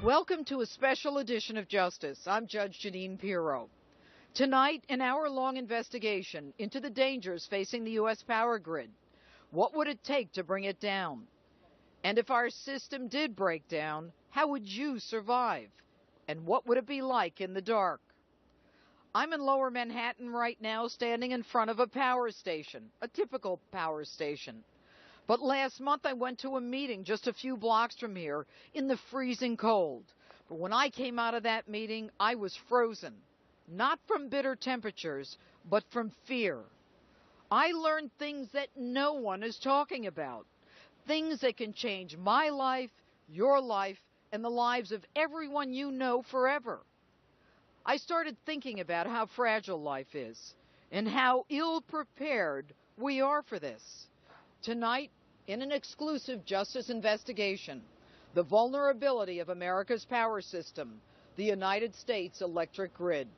Welcome to a special edition of Justice. I'm Judge Jeanine Pirro. Tonight, an hour-long investigation into the dangers facing the U.S. power grid. What would it take to bring it down? And if our system did break down, how would you survive? And what would it be like in the dark? I'm in Lower Manhattan right now, standing in front of a power station, a typical power station. But last month I went to a meeting just a few blocks from here in the freezing cold. But when I came out of that meeting, I was frozen. Not from bitter temperatures, but from fear. I learned things that no one is talking about. Things that can change my life, your life, and the lives of everyone you know forever. I started thinking about how fragile life is and how ill-prepared we are for this. Tonight, in an exclusive justice investigation, the vulnerability of America's power system, the United States electric grid.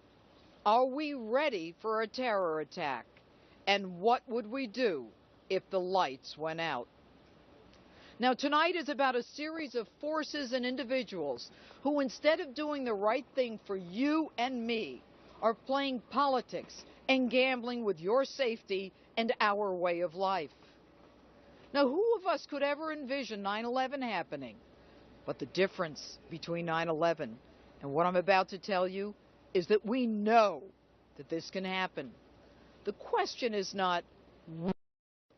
Are we ready for a terror attack? And what would we do if the lights went out? Now, tonight is about a series of forces and individuals who, instead of doing the right thing for you and me, are playing politics and gambling with your safety and our way of life. Now, who of us could ever envision 9/11 happening? But the difference between 9/11 and what I'm about to tell you is that we know that this can happen. The question is not will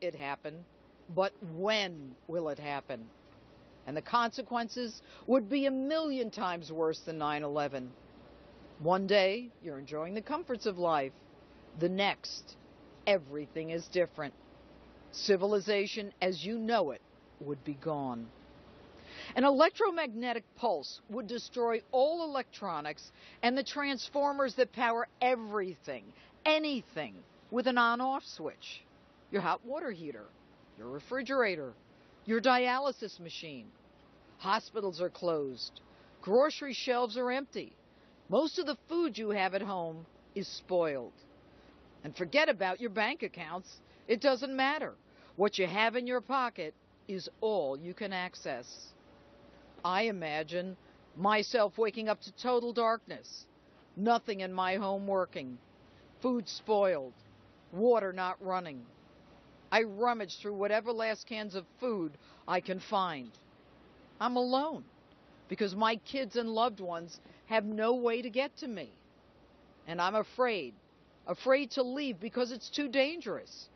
it happen, but when will it happen? And the consequences would be 1,000,000 times worse than 9/11. One day, you're enjoying the comforts of life. The next, everything is different. Civilization as you know it would be gone. An electromagnetic pulse would destroy all electronics and the transformers that power everything, anything, with an on-off switch. Your hot water heater, your refrigerator, your dialysis machine. Hospitals are closed. Grocery shelves are empty. Most of the food you have at home is spoiled. And forget about your bank accounts. It doesn't matter. What you have in your pocket is all you can access. I imagine myself waking up to total darkness, nothing in my home working, food spoiled, water not running. I rummage through whatever last cans of food I can find. I'm alone because my kids and loved ones have no way to get to me. And I'm afraid to leave because it's too dangerous.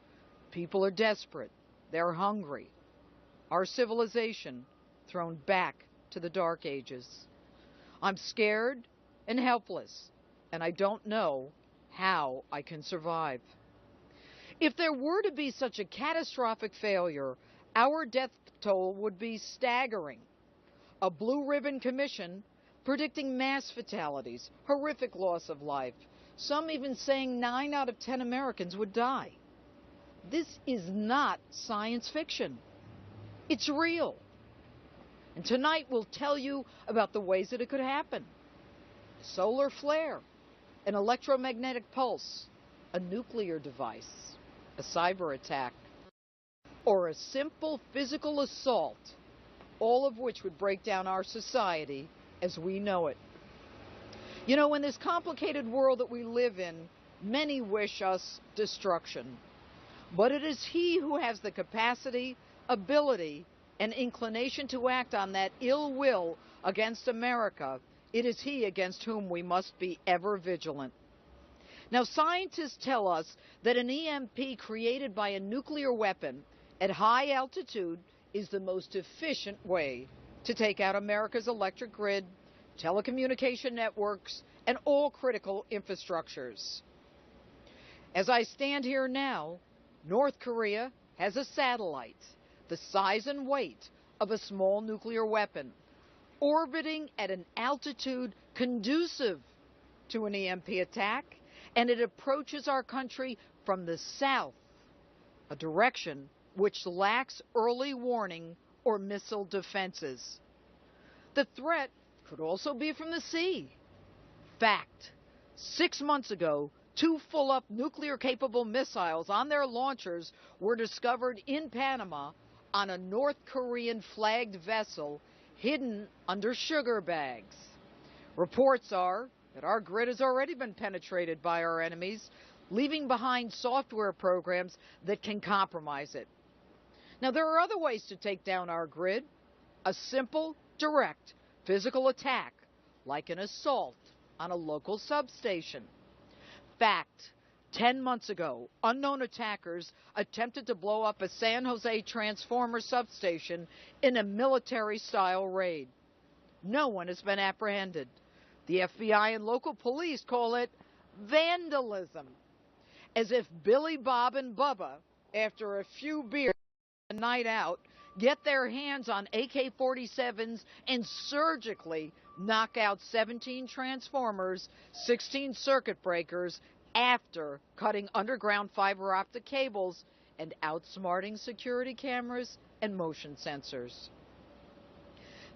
People are desperate. They're hungry. Our civilization thrown back to the dark ages. I'm scared and helpless, and I don't know how I can survive. If there were to be such a catastrophic failure, our death toll would be staggering. A blue ribbon commission predicting mass fatalities, horrific loss of life, some even saying 9 out of 10 Americans would die. This is not science fiction. It's real. And tonight we'll tell you about the ways that it could happen. A solar flare, an electromagnetic pulse, a nuclear device, a cyber attack, or a simple physical assault, all of which would break down our society as we know it. You know, in this complicated world that we live in, many wish us destruction. But it is he who has the capacity, ability, and inclination to act on that ill will against America. It is he against whom we must be ever vigilant. Now, scientists tell us that an EMP created by a nuclear weapon at high altitude is the most efficient way to take out America's electric grid, telecommunication networks, and all critical infrastructures. As I stand here now, North Korea has a satellite the size and weight of a small nuclear weapon, orbiting at an altitude conducive to an EMP attack, and it approaches our country from the south, a direction which lacks early warning or missile defenses. The threat could also be from the sea. Fact, 6 months ago, 2 full-up nuclear-capable missiles on their launchers were discovered in Panama on a North Korean-flagged vessel hidden under sugar bags. Reports are that our grid has already been penetrated by our enemies, leaving behind software programs that can compromise it. Now, there are other ways to take down our grid. A simple, direct, physical attack, like an assault on a local substation. Fact, 10 months ago, unknown attackers attempted to blow up a San Jose transformer substation in a military-style raid. No one has been apprehended. The FBI and local police call it vandalism, as if Billy, Bob, and Bubba, after a few beers a night out, get their hands on AK-47s and surgically knock out 17 transformers, 16 circuit breakers, after cutting underground fiber optic cables and outsmarting security cameras and motion sensors.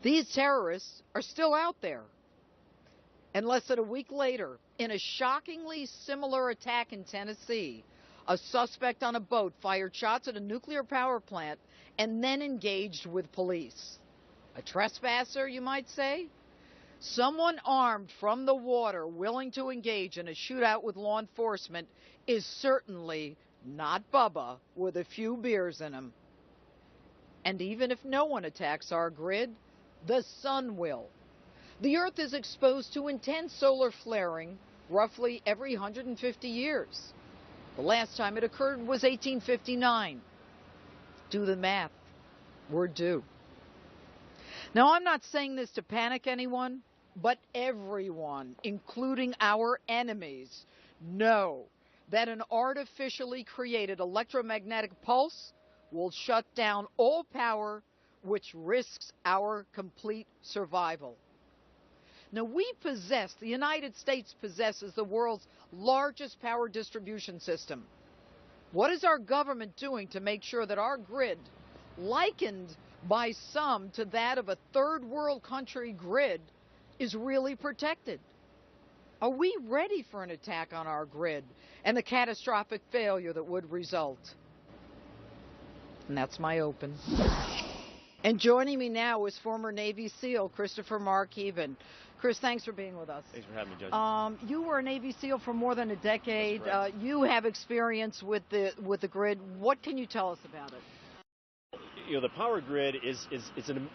These terrorists are still out there. And less than a week later, in a shockingly similar attack in Tennessee, a suspect on a boat fired shots at a nuclear power plant and then engaged with police. A trespasser, you might say? Someone armed from the water willing to engage in a shootout with law enforcement is certainly not Bubba with a few beers in him. And even if no one attacks our grid, the sun will. The Earth is exposed to intense solar flaring roughly every 150 years. The last time it occurred was 1859. Do the math. We're due. Now, I'm not saying this to panic anyone, but everyone, including our enemies, know that an artificially created electromagnetic pulse will shut down all power, which risks our complete survival. Now, the United States possesses the world's largest power distribution system. What is our government doing to make sure that our grid, likened by some to that of a third world country grid, is really protected? Are we ready for an attack on our grid and the catastrophic failure that would result? And that's my open. And joining me now is former Navy SEAL Christopher Heben. Chris, thanks for being with us. Thanks for having me, Judge. You were a Navy SEAL for more than a decade. You have experience with the grid. What can you tell us about it? You know, the power grid is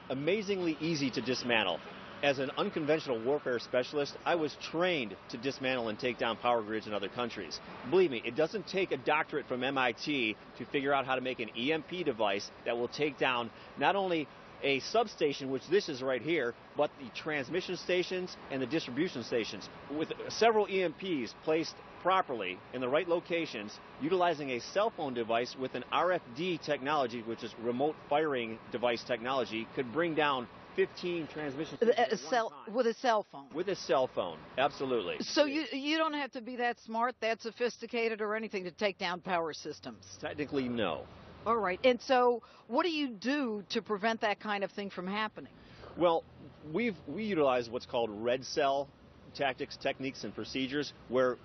amazingly easy to dismantle. As an unconventional warfare specialist, I was trained to dismantle and take down power grids in other countries. Believe me, it doesn't take a doctorate from MIT to figure out how to make an EMP device that will take down not only a substation, which this is right here, but the transmission stations and the distribution stations. With several EMPs placed properly in the right locations, utilizing a cell phone device with an RFD technology, which is remote firing device technology, could bring down 15 transmission stations with a cell phone. With a cell phone, absolutely. So you don't have to be that smart, that sophisticated, or anything to take down power systems? Technically, no. All right. And so what do you do to prevent that kind of thing from happening? Well, we utilize what's called red cell tactics, techniques, and procedures, where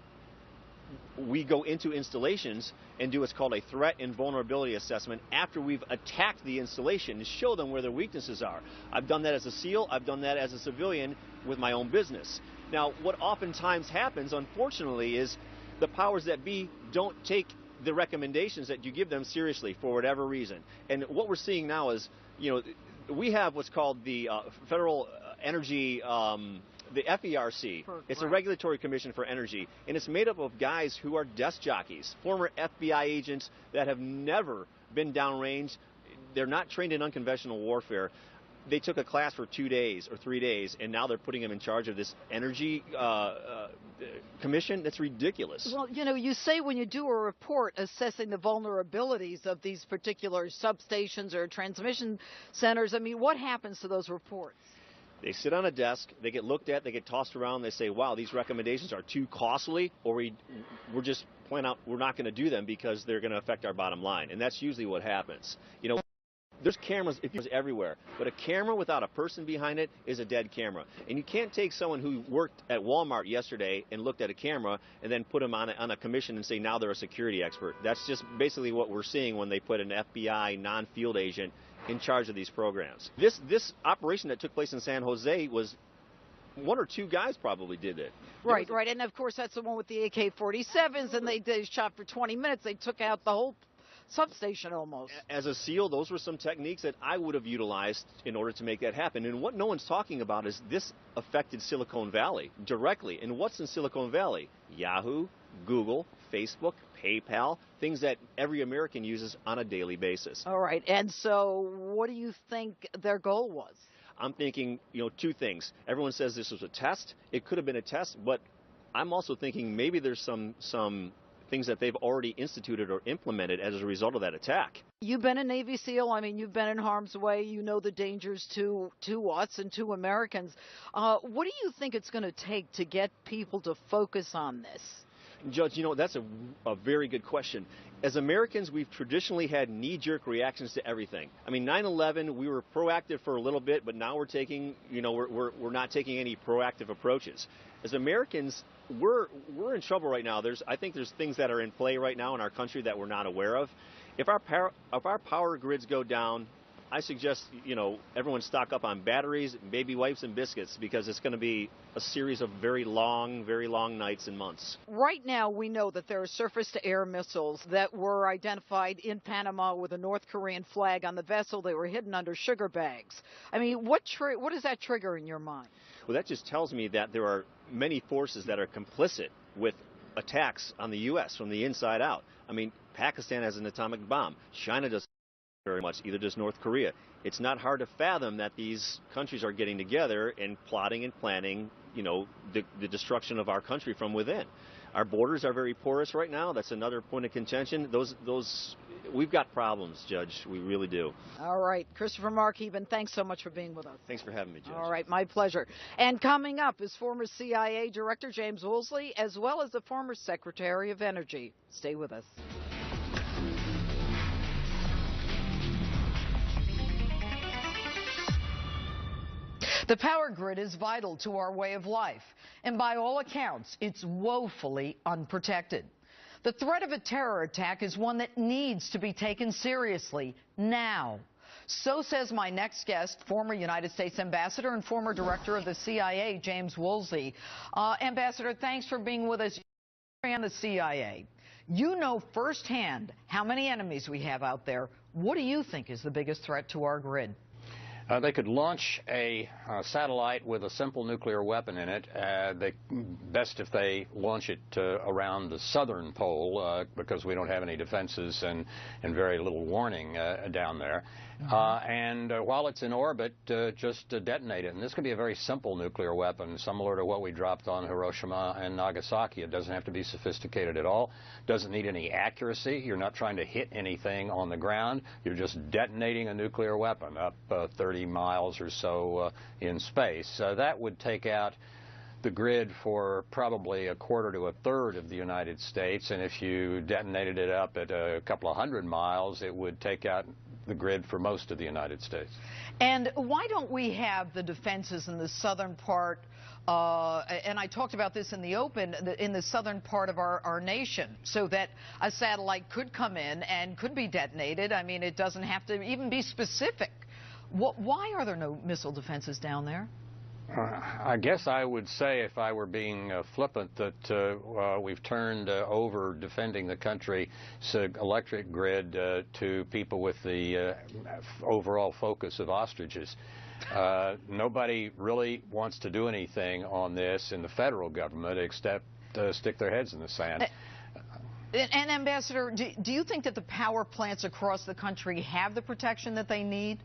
we go into installations and do what's called a threat and vulnerability assessment after we've attacked the installation to show them where their weaknesses are. I've done that as a SEAL. I've done that as a civilian with my own business. Now, what oftentimes happens, unfortunately, is the powers that be don't take the recommendations that you give them seriously for whatever reason. And what we're seeing now is, you know, we have what's called the Federal Energy, the FERC. It's a regulatory commission for energy, and it's made up of guys who are desk jockeys, former FBI agents that have never been downrange. They're not trained in unconventional warfare. They took a class for 2 days or 3 days, and now they're putting them in charge of this energy commission. That's ridiculous. Well, you know, you say when you do a report assessing the vulnerabilities of these particular substations or transmission centers, I mean, what happens to those reports? They sit on a desk, they get looked at, they get tossed around, they say, wow, these recommendations are too costly, or we're just point out we're not going to do them because they're going to affect our bottom line. And that's usually what happens. You know, There's cameras everywhere, but a camera without a person behind it is a dead camera. And you can't take someone who worked at Walmart yesterday and looked at a camera and then put them on a commission and say now they're a security expert. That's just basically what we're seeing when they put an FBI non-field agent in charge of these programs. This operation that took place in San Jose was one or two guys probably did it. Right, right. And of course, that's the one with the AK-47s, and they shot for 20 minutes. They took out the whole substation almost. As a SEAL, those were some techniques that I would have utilized in order to make that happen. And what no one's talking about is this affected Silicon Valley directly. And what's in Silicon Valley? Yahoo, Google, Facebook, PayPal, things that every American uses on a daily basis. All right. And so what do you think their goal was? I'm thinking, two things. Everyone says this was a test. It could have been a test, but I'm also thinking maybe there's some things that they've already instituted or implemented as a result of that attack. You've been a Navy SEAL. I mean, you've been in harm's way. You know the dangers to us and to Americans. What do you think it's going to take to get people to focus on this? Judge, that's a very good question. As Americans, we've traditionally had knee-jerk reactions to everything. I mean, 9/11, we were proactive for a little bit, but now we're taking, we're not taking any proactive approaches. As Americans, we're in trouble right now. I think there's things that are in play right now in our country that we're not aware of. If our power grids go down, I suggest, everyone stock up on batteries, baby wipes, and biscuits, because it's going to be a series of very long nights and months. Right now, we know that there are surface-to-air missiles that were identified in Panama with a North Korean flag on the vessel. They were hidden under sugar bags. I mean, what does that trigger in your mind? Well, that just tells me that there are many forces that are complicit with attacks on the U.S. from the inside out. I mean, Pakistan has an atomic bomb. China does very much, either does North Korea. It's not hard to fathom that these countries are getting together and plotting and planning, the destruction of our country from within. Our borders are very porous right now. That's another point of contention. We've got problems, Judge. We really do. All right. Christopher Heben, thanks so much for being with us. Thanks for having me, Judge. All right. My pleasure. And coming up is former CIA Director James Woolsey, as well as the former Secretary of Energy. Stay with us. The power grid is vital to our way of life, and by all accounts, it's woefully unprotected. The threat of a terror attack is one that needs to be taken seriously now. So says my next guest, former United States Ambassador and former Director of the CIA, James Woolsey. Ambassador, thanks for being with us. You're on the CIA. You know firsthand how many enemies we have out there. What do you think is the biggest threat to our grid? They could launch a satellite with a simple nuclear weapon in it. Best if they launch it around the southern pole because we don't have any defenses and very little warning down there. And while it's in orbit, just detonate it. And this could be a very simple nuclear weapon, similar to what we dropped on Hiroshima and Nagasaki. It doesn't have to be sophisticated at all. Doesn't need any accuracy. You're not trying to hit anything on the ground. You're just detonating a nuclear weapon up 30 miles or so in space. That would take out the grid for probably a quarter to a third of the United States. And if you detonated it up at a couple of hundred miles, it would take out the grid for most of the United States. And why don't we have the defenses in the southern part, and I talked about this in the open, in the southern part of our nation, so that a satellite could come in and could be detonated? I mean, it doesn't have to even be specific. Why are there no missile defenses down there? I guess I would say, if I were being flippant, that we've turned over defending the country's electric grid to people with the overall focus of ostriches. Nobody really wants to do anything on this in the federal government except stick their heads in the sand. And Ambassador, do you think that the power plants across the country have the protection that they need?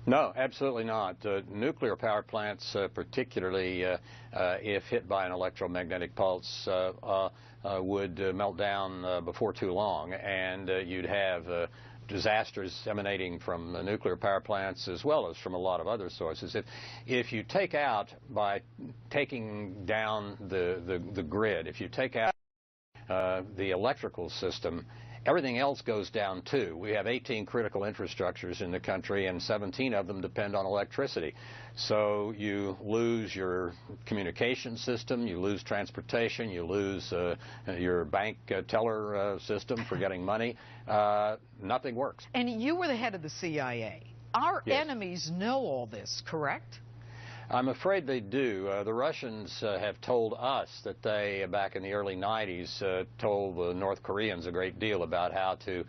No, absolutely not. Nuclear power plants, particularly if hit by an electromagnetic pulse, would melt down before too long, and you'd have disasters emanating from the nuclear power plants as well as from a lot of other sources. If you take out, by taking down the grid, if you take out the electrical system everything else goes down too. We have 18 critical infrastructures in the country, and 17 of them depend on electricity. So you lose your communication system, you lose transportation, you lose your bank teller system for getting money. Nothing works. And you were the head of the CIA. Our Yes. enemies know all this, correct? I'm afraid they do. The Russians have told us that they, back in the early 90s, told the North Koreans a great deal about how to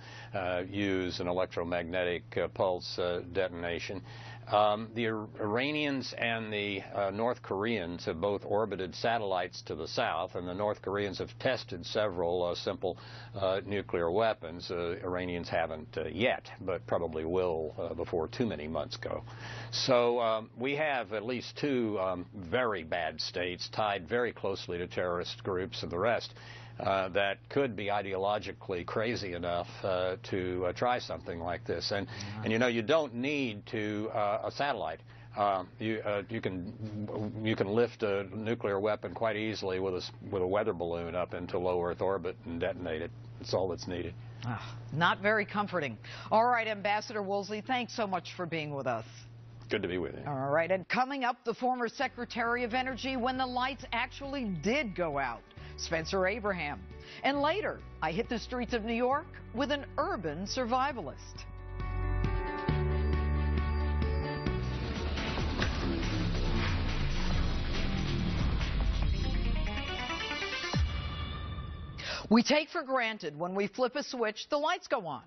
use an electromagnetic pulse detonation. The Iranians and the North Koreans have both orbited satellites to the south, and the North Koreans have tested several simple nuclear weapons. Iranians haven't yet, but probably will before too many months go. So we have at least two very bad states tied very closely to terrorist groups and the rest. That could be ideologically crazy enough to try something like this, and you know, you don't need a satellite. You can lift a nuclear weapon quite easily with a weather balloon up into low Earth orbit and detonate it. That's all that's needed. Not very comforting. All right, Ambassador Woolsey, thanks so much for being with us. Good to be with you. All right, and coming up, the former Secretary of Energy when the lights actually did go out, Spencer Abraham. And later, I hit the streets of New York with an urban survivalist. We take for granted when we flip a switch, the lights go on.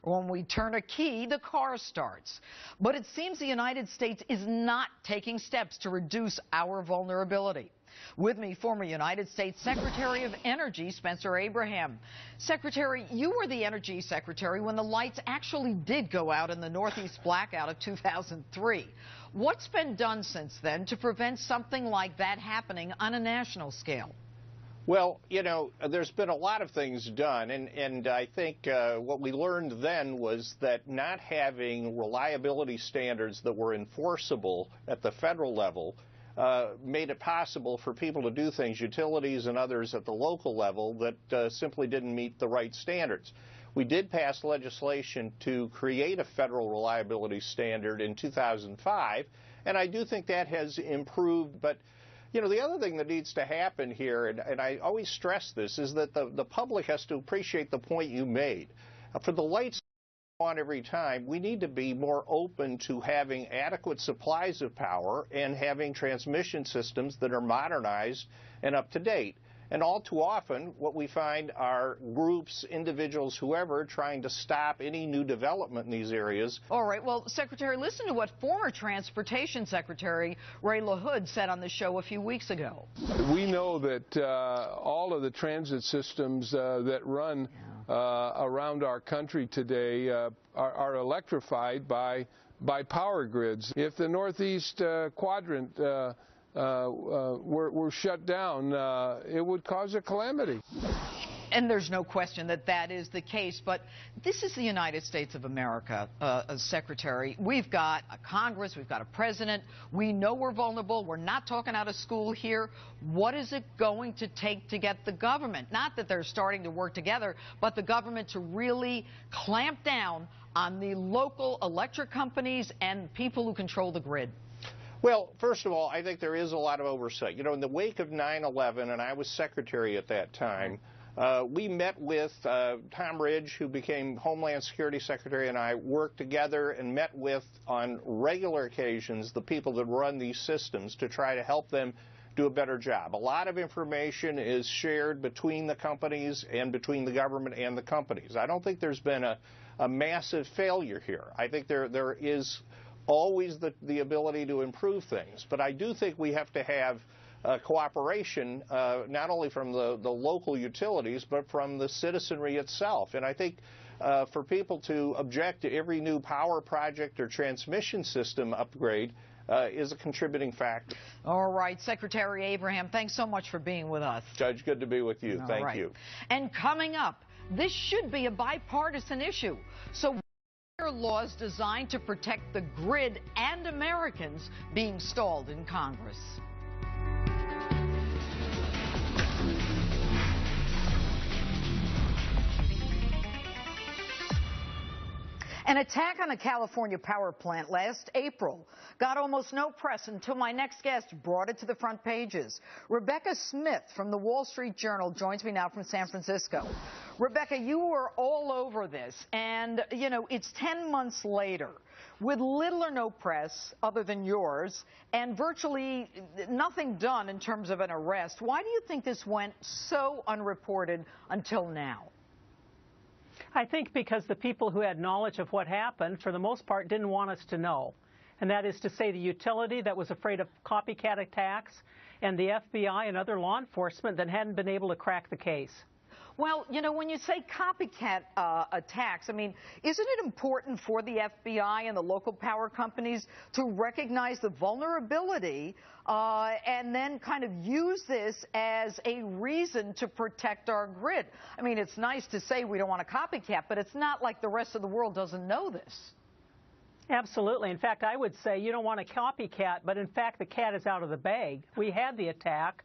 Or when we turn a key, the car starts. But it seems the United States is not taking steps to reduce our vulnerability. With me, former United States Secretary of Energy, Spencer Abraham. Secretary, you were the Energy Secretary when the lights actually did go out in the Northeast blackout of 2003. What's been done since then to prevent something like that happening on a national scale? Well, you know, there's been a lot of things done, and I think what we learned then was that not having reliability standards that were enforceable at the federal level made it possible for people to do things, utilities and others at the local level, that simply didn't meet the right standards. We did pass legislation to create a federal reliability standard in 2005, and I do think that has improved. But you know, the other thing that needs to happen here, and I always stress this, is that the public has to appreciate the point you made. For the lights on every time, we need to be more open to having adequate supplies of power and having transmission systems that are modernized and up to date. And all too often, what we find are groups, individuals, whoever, trying to stop any new development in these areas. All right. Well, Secretary, listen to what former Transportation Secretary Ray LaHood said on the show a few weeks ago. We know that all of the transit systems that run around our country today are electrified by power grids. If the Northeast quadrant were shut down, it would cause a calamity. And there's no question that that is the case, but this is the United States of America, Secretary. We've got a Congress, we've got a president. We know we're vulnerable. We're not talking out of school here. What is it going to take to get the government, not that they're starting to work together, but the government to really clamp down on the local electric companies and people who control the grid? Well, first of all, I think there is a lot of oversight. You know, in the wake of 9/11, and I was secretary at that time, we met with Tom Ridge, who became Homeland Security Secretary, and I worked together and met with, on regular occasions, the people that run these systems to try to help them do a better job. A lot of information is shared between the companies and between the government and the companies. I don't think there's been a massive failure here. I think there is always the ability to improve things, but I do think we have to have cooperation, not only from the local utilities, but from the citizenry itself. And I think for people to object to every new power project or transmission system upgrade is a contributing factor. All right, Secretary Abraham, thanks so much for being with us. Judge, good to be with you. Thank you. And coming up, this should be a bipartisan issue. So are laws designed to protect the grid and Americans being stalled in Congress? An attack on a California power plant last April got almost no press until my next guest brought it to the front pages. Rebecca Smith from the Wall Street Journal joins me now from San Francisco. Rebecca, you were all over this, and, you know, it's 10 months later with little or no press other than yours and virtually nothing done in terms of an arrest. Why do you think this went so unreported until now? I think because the people who had knowledge of what happened, for the most part, didn't want us to know. And that is to say the utility that was afraid of copycat attacks and the FBI and other law enforcement that hadn't been able to crack the case. Well, you know, when you say copycat attacks, I mean, isn't it important for the FBI and the local power companies to recognize the vulnerability and then kind of use this as a reason to protect our grid? I mean, it's nice to say we don't want a copycat, but it's not like the rest of the world doesn't know this. Absolutely. In fact, I would say you don't want a copycat, but in fact, the cat is out of the bag. We had the attack.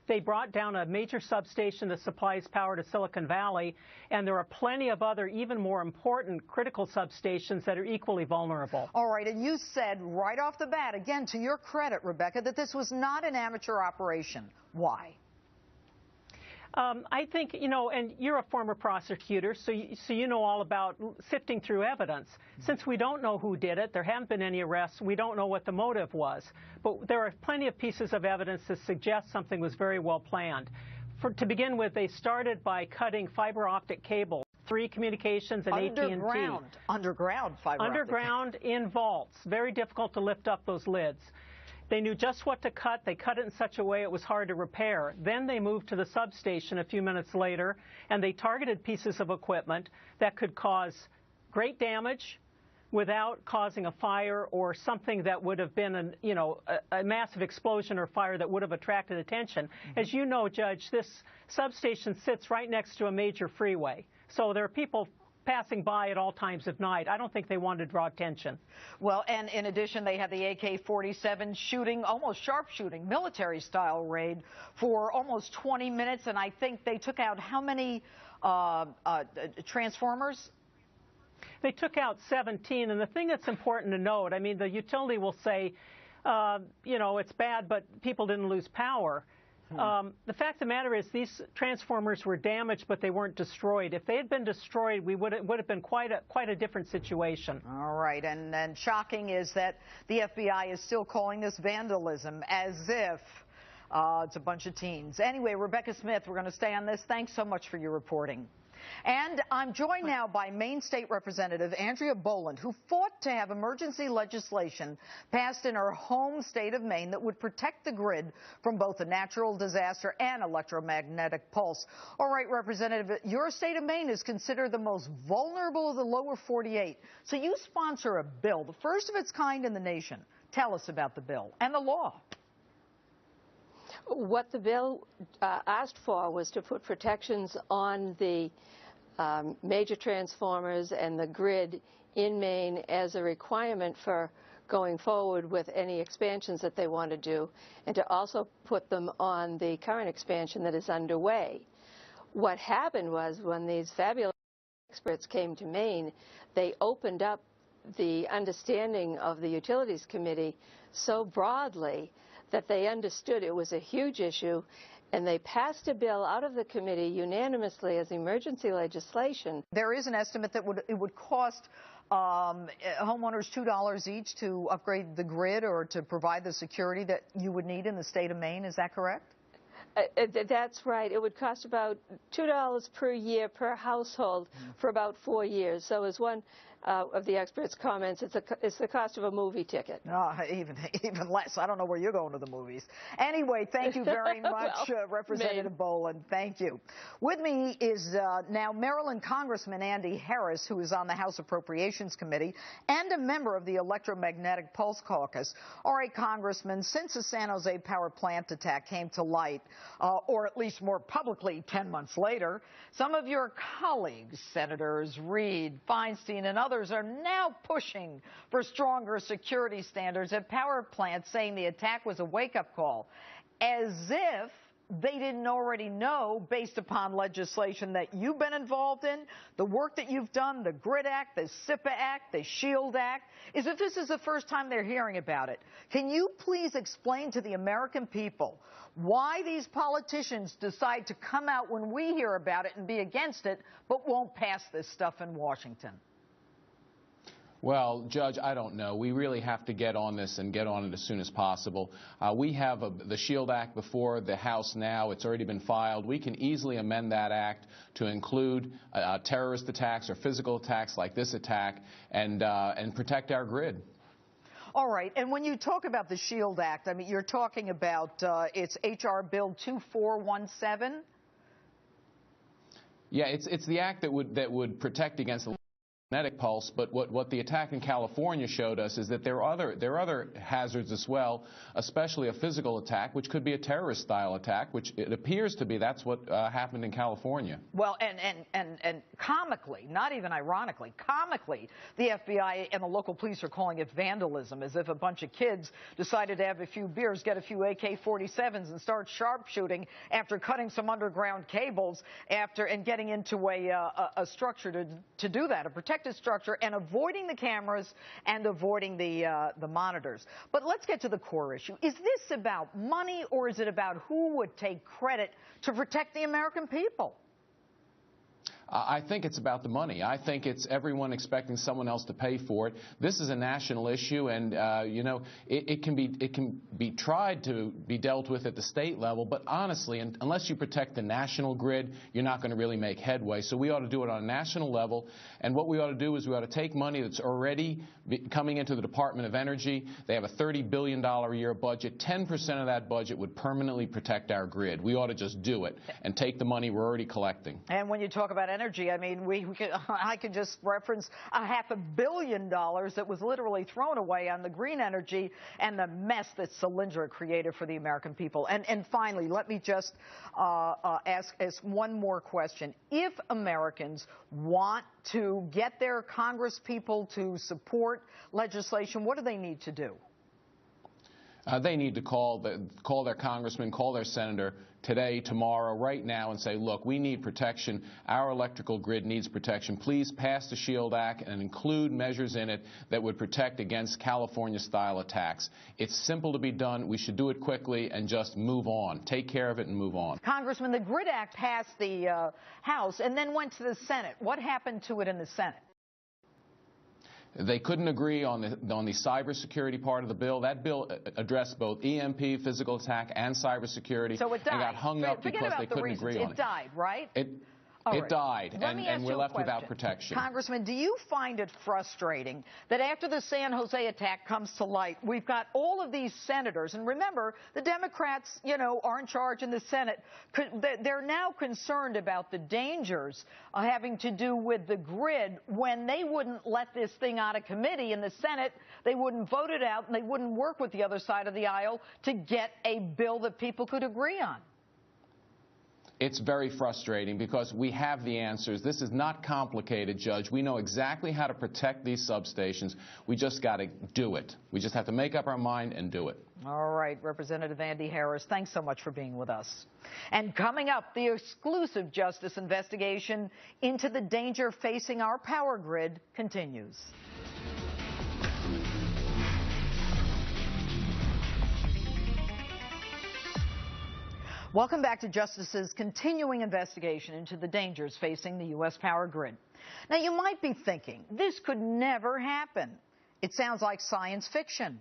They brought down a major substation that supplies power to Silicon Valley, and there are plenty of other, even more important, critical substations that are equally vulnerable. All right, and you said right off the bat, again, to your credit, Rebecca, that this was not an amateur operation. Why? I think, you know, and you're a former prosecutor, so you know all about sifting through evidence. Since we don't know who did it, there haven't been any arrests, we don't know what the motive was. But there are plenty of pieces of evidence that suggest something was very well planned. To begin with, they started by cutting fiber optic cable, 3 Communications and AT&T. Underground fiber optic. Underground in vaults. Very difficult to lift up those lids. They knew just what to cut. They cut it in such a way it was hard to repair. Then they moved to the substation a few minutes later, and they targeted pieces of equipment that could cause great damage without causing a fire or something that would have been a massive explosion or fire that would have attracted attention. As you know, Judge, this substation sits right next to a major freeway. So there are people passing by at all times of night. I don't think they wanted to draw attention. Well, and in addition, they had the AK-47 shooting, almost sharpshooting, military-style raid for almost 20 minutes, and I think they took out how many transformers? They took out 17, and the thing that's important to note, I mean, the utility will say, you know, it's bad, but people didn't lose power. The fact of the matter is these transformers were damaged, but they weren't destroyed. If they had been destroyed, we would have been quite a different situation. All right, and shocking is that the FBI is still calling this vandalism as if it's a bunch of teens. Anyway, Rebecca Smith, we're going to stay on this. Thanks so much for your reporting. And I'm joined now by Maine State Representative Andrea Boland, who fought to have emergency legislation passed in her home state of Maine that would protect the grid from both a natural disaster and electromagnetic pulse. All right, Representative, your state of Maine is considered the most vulnerable of the lower 48. So you sponsor a bill, the first of its kind in the nation. Tell us about the bill and the law. What the bill asked for was to put protections on the major transformers and the grid in Maine as a requirement for going forward with any expansions that they want to do, and to also put them on the current expansion that is underway. What happened was when these fabulous experts came to Maine, they opened up the understanding of the Utilities Committee so broadly that they understood it was a huge issue, and they passed a bill out of the committee unanimously as emergency legislation. There is an estimate that it would cost homeowners $2 each to upgrade the grid or to provide the security that you would need in the state of Maine. Is that correct? That's right. It would cost about $2 per year per household for about 4 years. So as one of the experts comments, it's the cost of a movie ticket. No, even less. I don't know where you're going to the movies. Anyway, thank you very much, Representative Boland. Thank you. With me is now Maryland Congressman Andy Harris, who is on the House Appropriations Committee and a member of the Electromagnetic Pulse Caucus. All right, Congressman, since the San Jose power plant attack came to light, or at least more publicly 10 months later, some of your colleagues, Senators Reid, Feinstein, and others, are now pushing for stronger security standards at power plants, saying the attack was a wake-up call, as if they didn't already know based upon legislation that you've been involved in, the work that you've done, the GRID Act, the SIPA Act, the SHIELD Act, is if this is the first time they're hearing about it. Can you please explain to the American people why these politicians decide to come out when we hear about it and be against it, but won't pass this stuff in Washington? Well, Judge, I don't know. We really have to get on this and get on it as soon as possible. We have the SHIELD Act before the House now. It's already been filed. We can easily amend that act to include terrorist attacks or physical attacks like this attack and protect our grid. All right, and when you talk about the SHIELD Act, I mean, you're talking about it's H.R. Bill 2417? Yeah, it's the act that would protect against the Electromagnetic Pulse, but what the attack in California showed us is that there are other hazards as well, especially a physical attack, which could be a terrorist-style attack, which it appears to be. That's what happened in California. Well, and comically, not even ironically, comically, the FBI and the local police are calling it vandalism, as if a bunch of kids decided to have a few beers, get a few AK-47s, and start sharpshooting after cutting some underground cables and getting into a structure to do that, a protected structure, and avoiding the cameras and avoiding the monitors. But let's get to the core issue. Is this about money, or is it about who would take credit to protect the American people? I think it's about the money. I think it's everyone expecting someone else to pay for it. This is a national issue, and you know, it can be tried to be dealt with at the state level. But honestly, unless you protect the national grid, you're not going to really make headway. So we ought to do it on a national level. And what we ought to do is we ought to take money that's already coming into the Department of Energy. They have a $30 billion a year budget. 10% of that budget would permanently protect our grid. We ought to just do it and take the money we're already collecting. And when you talk about energy, I mean, I could just reference $500 million that was literally thrown away on the green energy and the mess that Solyndra created for the American people. And finally, let me just ask one more question. If Americans want to get their congresspeople to support legislation, what do they need to do? They need to call their congressman, call their senator today, tomorrow, right now, and say, look, we need protection. Our electrical grid needs protection. Please pass the SHIELD Act and include measures in it that would protect against California-style attacks. It's simple to be done. We should do it quickly and just move on. Take care of it and move on. Congressman, the GRID Act passed the House and then went to the Senate. What happened to it in the Senate? They couldn't agree on the cybersecurity part of the bill. That bill addressed both EMP, physical attack, and cybersecurity. So it died. And got hung up because they couldn't agree on it. It died, right? It died, and we're left without protection. Congressman, do you find it frustrating that after the San Jose attack comes to light, we've got all of these senators, and remember, the Democrats, you know, are in charge in the Senate. They're now concerned about the dangers having to do with the grid when they wouldn't let this thing out of committee in the Senate. They wouldn't vote it out, and they wouldn't work with the other side of the aisle to get a bill that people could agree on. It's very frustrating because we have the answers. This is not complicated, Judge. We know exactly how to protect these substations. We just got to do it. We just have to make up our mind and do it. All right, Representative Andy Harris, thanks so much for being with us. And coming up, the exclusive justice investigation into the danger facing our power grid continues. Welcome back to Justice's continuing investigation into the dangers facing the U.S. power grid. Now, you might be thinking, this could never happen. It sounds like science fiction.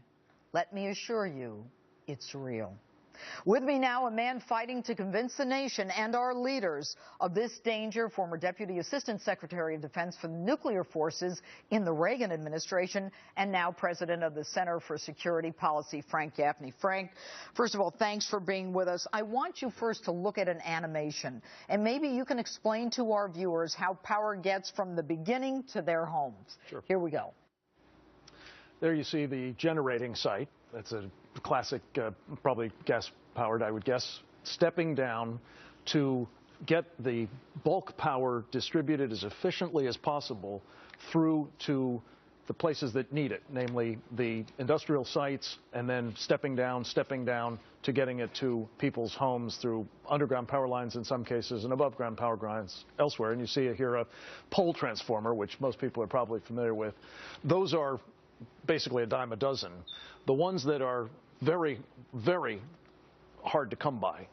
Let me assure you, it's real. With me now, a man fighting to convince the nation and our leaders of this danger, former Deputy Assistant Secretary of Defense for the Nuclear Forces in the Reagan administration, and now President of the Center for Security Policy, Frank Gaffney. Frank, first of all, thanks for being with us. I want you first to look at an animation, and maybe you can explain to our viewers how power gets from the beginning to their homes. Sure. Here we go. There you see the generating site. That's a classic, probably gas-powered, I would guess, stepping down to get the bulk power distributed as efficiently as possible through to the places that need it, namely the industrial sites, and then stepping down to getting it to people's homes through underground power lines in some cases and above ground power lines elsewhere. And you see here a pole transformer, which most people are probably familiar with. Those are basically a dime a dozen. The ones that are very, very hard to come by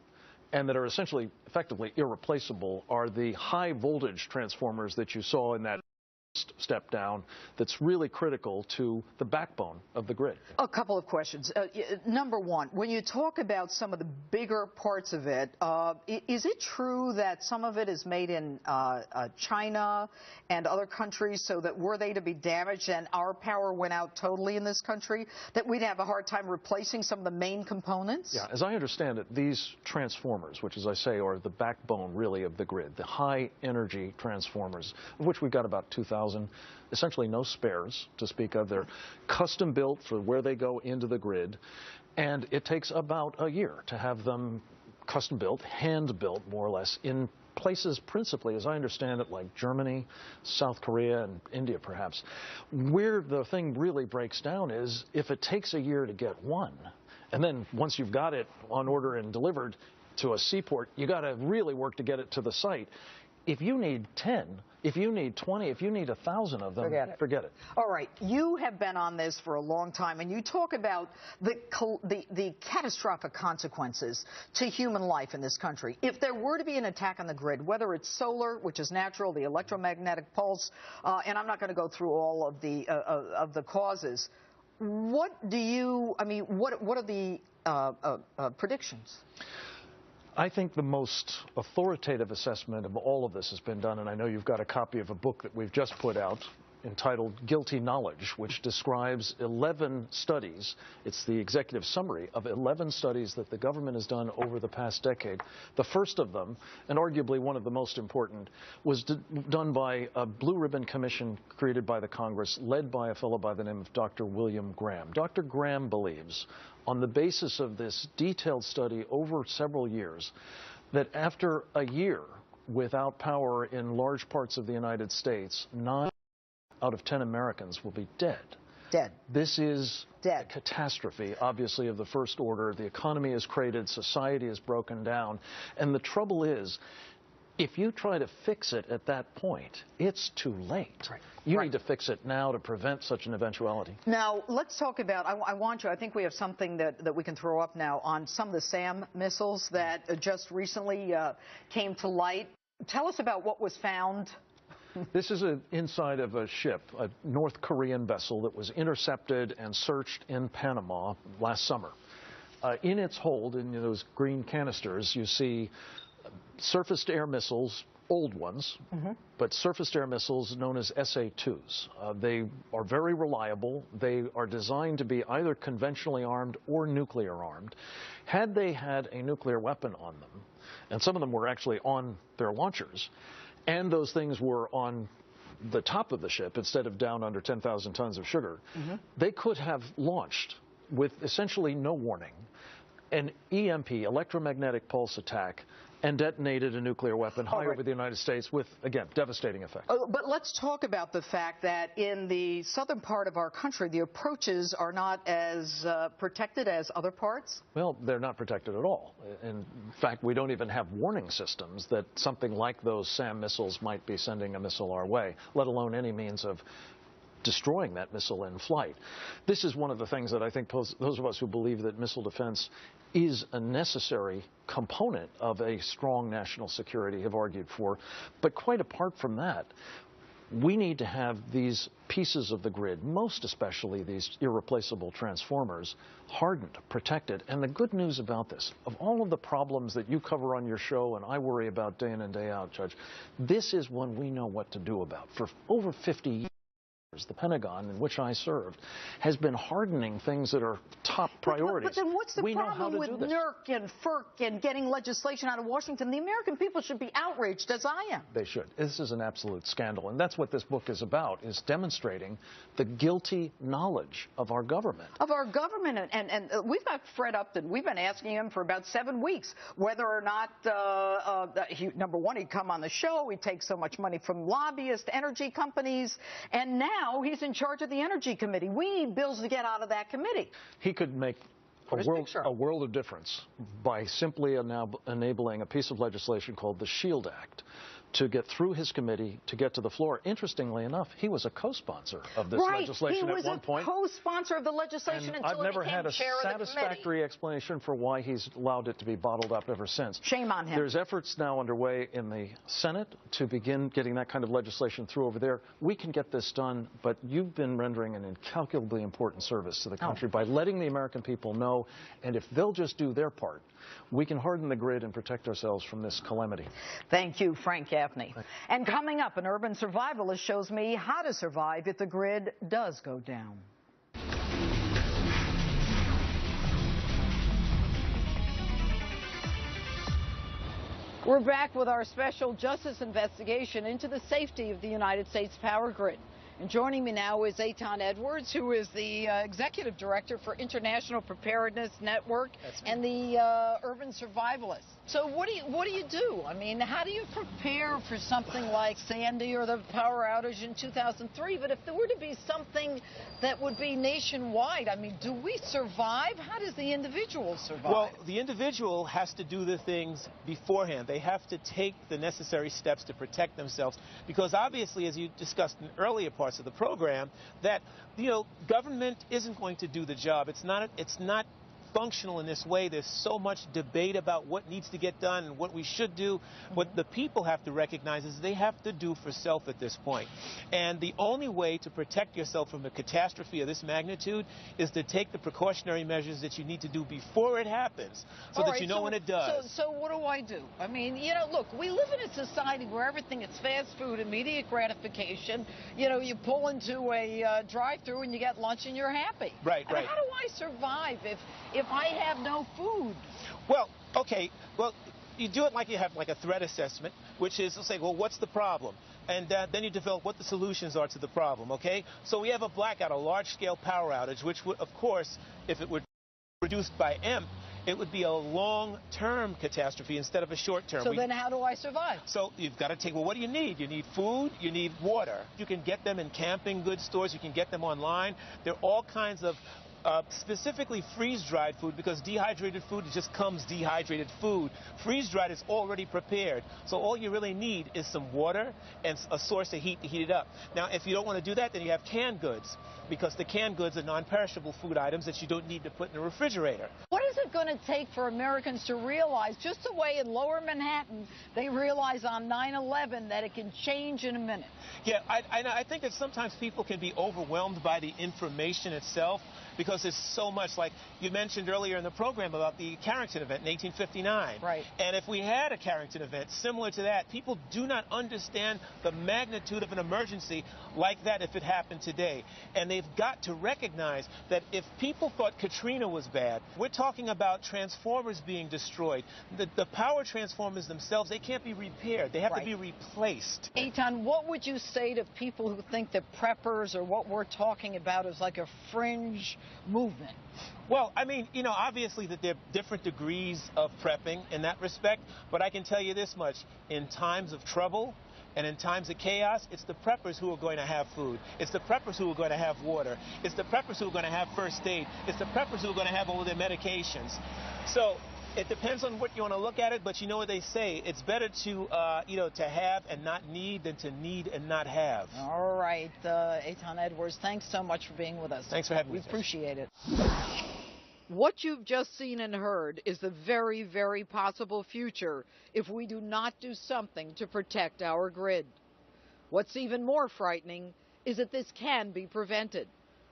and that are essentially effectively irreplaceable are the high voltage transformers that you saw in that step down that's really critical to the backbone of the grid. A couple of questions. Number one, when you talk about some of the bigger parts of it, is it true that some of it is made in China and other countries, so that were they to be damaged and our power went out totally in this country, that we'd have a hard time replacing some of the main components? Yeah, as I understand it, these transformers, which as I say are the backbone really of the grid, the high energy transformers, of which we've got about 2,000, essentially no spares to speak of. They're custom built for where they go into the grid, and it takes about a year to have them custom built, hand built more or less, in places principally, as I understand it, like Germany, South Korea, and India perhaps. Where the thing really breaks down is if it takes a year to get one, and then once you've got it on order and delivered to a seaport, you got to really work to get it to the site. If you need 10, if you need 20, if you need 1,000 of them, forget it. All right. You have been on this for a long time, and you talk about the catastrophic consequences to human life in this country. If there were to be an attack on the grid, whether it's solar, which is natural, the electromagnetic pulse, and I'm not going to go through all of the causes, what do you, I mean, what are the predictions? I think the most authoritative assessment of all of this has been done, and I know you've got a copy of a book that we've just put out entitled Guilty Knowledge, which describes 11 studies. It's the executive summary of 11 studies that the government has done over the past decade. The first of them, and arguably one of the most important, was done by a blue ribbon commission created by the Congress, led by a fellow by the name of Dr. William Graham. Dr. Graham believes, on the basis of this detailed study over several years, that after a year without power in large parts of the United States, 9 out of 10 Americans will be dead. Dead. This is dead. A catastrophe, obviously, of the first order. The economy is cratered, society is broken down, and the trouble is, if you try to fix it at that point, it's too late. Right. You need to fix it now to prevent such an eventuality. Now, let's talk about, I think we have something that we can throw up now on some of the SAM missiles that just recently came to light. Tell us about what was found. This is inside of a ship, a North Korean vessel that was intercepted and searched in Panama last summer. In its hold, in those green canisters, you see surface-to-air missiles, old ones, but surface-to-air missiles known as SA-2s. They are very reliable. They are designed to be either conventionally armed or nuclear armed. Had they had a nuclear weapon on them, and some of them were actually on their launchers, and those things were on the top of the ship instead of down under 10,000 tons of sugar, they could have launched with essentially no warning an EMP, electromagnetic pulse attack, and detonated a nuclear weapon high over the United States with, again, devastating effects. But let's talk about the fact that in the southern part of our country, the approaches are not as protected as other parts? Well, they're not protected at all. In fact, we don't even have warning systems that something like those SAM missiles might be sending a missile our way, let alone any means of destroying that missile in flight. This is one of the things that I think those of us who believe that missile defense is a necessary component of a strong national security have argued for. But quite apart from that, we need to have these pieces of the grid, most especially these irreplaceable transformers, hardened, protected. And the good news about this, of all of the problems that you cover on your show and I worry about day in and day out, Judge, this is one we know what to do about. For over 50 years, the Pentagon, in which I served, has been hardening things that are top priorities. But then what's the problem with NERC and FERC and getting legislation out of Washington? The American people should be outraged, as I am. They should. This is an absolute scandal, and that's what this book is about, is demonstrating the guilty knowledge of our government. Of our government, and we've got Fred Upton. We've been asking him for about 7 weeks whether or not, number one, he'd come on the show. He'd take so much money from lobbyists, energy companies, and now Now he's in charge of the Energy Committee. We need bills to get out of that committee. He could make a world of difference by simply enabling a piece of legislation called the SHIELD Act to get through his committee, to get to the floor. Interestingly enough, he was a co-sponsor of this legislation at one point. He was a co-sponsor of the legislation until I've never had a chair satisfactory explanation for why he's allowed it to be bottled up ever since. Shame on him. There's efforts now underway in the Senate to begin getting that kind of legislation through over there. We can get this done, but you've been rendering an incalculably important service to the country by letting the American people know, and if they'll just do their part, we can harden the grid and protect ourselves from this calamity. Thank you, Frank Gaffney. And coming up, an urban survivalist shows me how to survive if the grid does go down. We're back with our special justice investigation into the safety of the United States power grid. And joining me now is Eitan Edwards, who is the Executive Director for International Preparedness Network and the Urban Survivalist. So what do you do? I mean, how do you prepare for something like Sandy or the power outage in 2003? But if there were to be something that would be nationwide, I mean, do we survive? How does the individual survive? Well, the individual has to do the things beforehand. They have to take the necessary steps to protect themselves, because obviously, as you discussed in earlier parts of the program, that, you know, government isn't going to do the job. It's not functional in this way. There's so much debate about what needs to get done and what we should do. What the people have to recognize is they have to do for self at this point. And the only way to protect yourself from a catastrophe of this magnitude is to take the precautionary measures that you need to do before it happens, so that you know when it does. So what do I do? I mean, you know, look, we live in a society where everything is fast food, immediate gratification. You know, you pull into a drive-through and you get lunch and you're happy. Right. How do I survive if I have no food? Well, okay. Well, you do it like you have like a threat assessment, which is to say, well, what's the problem? And then you develop what the solutions are to the problem, okay? So we have a blackout, a large-scale power outage, which would, of course, if it were reduced by EMP, it would be a long-term catastrophe instead of a short-term. So then how do I survive? So you've got to take, well, what do you need? You need food, you need water. You can get them in camping goods stores, you can get them online. There are all kinds of specifically freeze-dried food, because dehydrated food just comes dehydrated food. Freeze-dried is already prepared, so all you really need is some water and a source of heat to heat it up. Now, if you don't want to do that, then you have canned goods, because the canned goods are non-perishable food items that you don't need to put in the refrigerator. What is it going to take for Americans to realize, just the way in Lower Manhattan they realize on 9/11, that it can change in a minute? Yeah, I think that sometimes people can be overwhelmed by the information itself, because there's so much. Like you mentioned earlier in the program about the Carrington event in 1859. Right. And if we had a Carrington event similar to that, people do not understand the magnitude of an emergency like that if it happened today. And they've got to recognize that if people thought Katrina was bad, we're talking about transformers being destroyed. The power transformers themselves, they can't be repaired. They have to be replaced. Eitan, what would you say to people who think that preppers or what we're talking about is like a fringe movement? Well, I mean, you know, obviously that there are different degrees of prepping in that respect, but I can tell you this much. In times of trouble and in times of chaos, it's the preppers who are going to have food. It's the preppers who are going to have water. It's the preppers who are going to have first aid. It's the preppers who are going to have all of their medications. So it depends on what you want to look at it, but you know what they say. It's better to, you know, to have and not need than to need and not have. All right, Eitan Edwards, thanks so much for being with us. Thanks for having me. We appreciate it. What you've just seen and heard is the very, very possible future if we do not do something to protect our grid. What's even more frightening is that this can be prevented.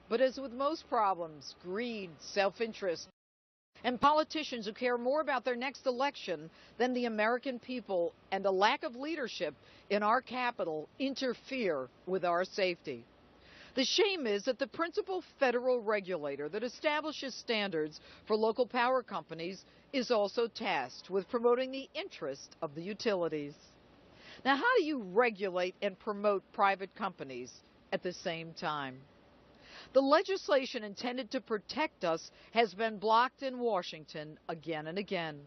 But as with most problems, greed, self-interest, and politicians who care more about their next election than the American people and a lack of leadership in our capital interfere with our safety. The shame is that the principal federal regulator that establishes standards for local power companies is also tasked with promoting the interest of the utilities. Now, how do you regulate and promote private companies at the same time? The legislation intended to protect us has been blocked in Washington again and again.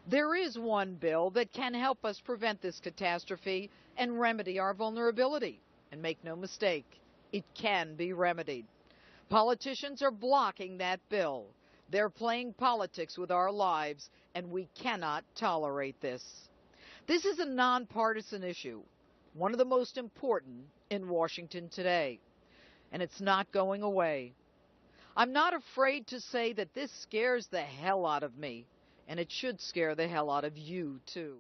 There is one bill that can help us prevent this catastrophe and remedy our vulnerability. And make no mistake, It can be remedied. Politicians are blocking that bill. They're playing politics with our lives, and we cannot tolerate this. This is a nonpartisan issue, one of the most important in Washington today, and it's not going away. I'm not afraid to say that this scares the hell out of me, and it should scare the hell out of you, too.